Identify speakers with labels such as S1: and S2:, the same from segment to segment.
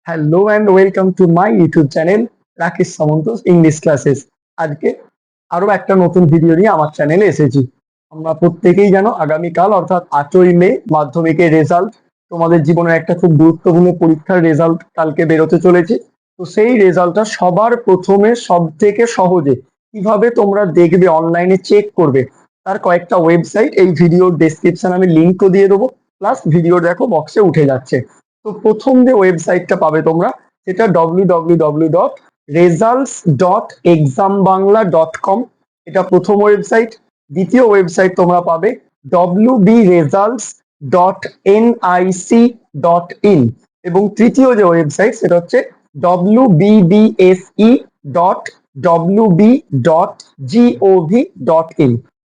S1: Hello and welcome to my YouTube channel Rakesh সামন্তোস English classes. আজকে আরো একটা নতুন ভিডিও নিয়ে আমার চ্যানেলে এসেছি। আমরা প্রত্যেকেই জানো আগামীকাল অর্থাৎ 8ই মে মাধ্যমিকের রেজাল্ট, তোমাদের জীবনের একটা খুব গুরুত্বপূর্ণ পরীক্ষার রেজাল্ট কালকে বেরোতে চলেছে। তো সেই রেজাল্টটা সবার প্রথমে সব থেকে সহজে কিভাবে তোমরা দেখবে, অনলাইনে চেক করবে, তার কয়েকটা ওয়েবসাইট এই ভিডিওর ডেসক্রিপশন আমি লিঙ্কও দিয়ে দেবো, প্লাস ভিডিও দেখো বক্সে উঠে যাচ্ছে। তো প্রথম যে ওয়েবসাইটটা পাবে তোমরা, সেটা www.results.exambangla.com। এটা প্রথম ওয়েবসাইট। দ্বিতীয় ওয়েবসাইট তোমরা পাবে wbresults.nic.in, এবং তৃতীয় যে ওয়েবসাইট সেটা হচ্ছে wbbse.wb.gov.in।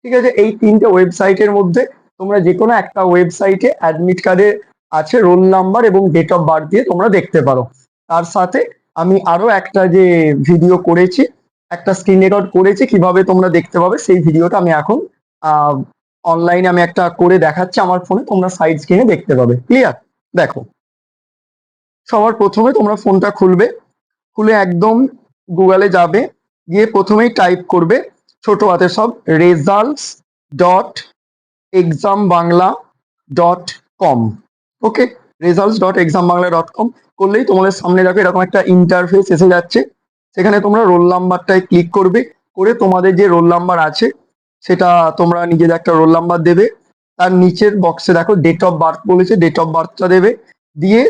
S1: ঠিক আছে, এই তিনটে ওয়েবসাইটের মধ্যে তোমরা যে কোনো একটা ওয়েবসাইটে অ্যাডমিট কার্ডে আছে রোল নাম্বার এবং ডেট অফ বার্থ দিয়ে তোমরা দেখতে পারো। তার সাথে আমি আরো একটা যে ভিডিও করেছি, একটা স্ক্রিন রেকর্ড করেছি কিভাবে তোমরা দেখতে পাবে, সেই ভিডিওটা আমি এখন অনলাইনে আমি একটা করে দেখাচ্ছি আমার ফোনে, তোমরা সাইড স্ক্রিনে দেখতে পাবে। ক্লিয়ার? দেখো, সবার প্রথমে তোমরা ফোনটা খুলবে, খুলে একদম গুগলে যাবে, গিয়ে প্রথমেই টাইপ করবে ছোট হাতে সব results.exambangla.com। ওকে, results.exambangla.com করলেই তোমাদের সামনে দেখো এরকম একটা ইন্টারফেস এসে যাচ্ছে। সেখানে তোমরা রোল নাম্বারটায় ক্লিক করবে, করে তোমাদের যে রোল নাম্বার আছে সেটা তোমরা নিজেদের একটা রোল নাম্বার দেবে। তার নিচের বক্সে দেখো ডেট অফ বার্থ বলেছে, ডেট অফ বার্থটা দেবে, দিয়ে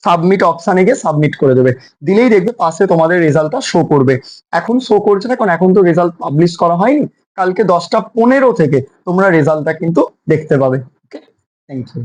S1: সাবমিট অপশানে গিয়ে সাবমিট করে দেবে। দিলেই দেখবে পাশে তোমাদের রেজাল্টটা শো করবে। এখন শো করছে না, কারণ এখন তো রেজাল্ট পাবলিশ করা হয়নি। কালকে 10টা 15 থেকে তোমরা রেজাল্টটা কিন্তু দেখতে পাবে। ওকে, থ্যাংক ইউ।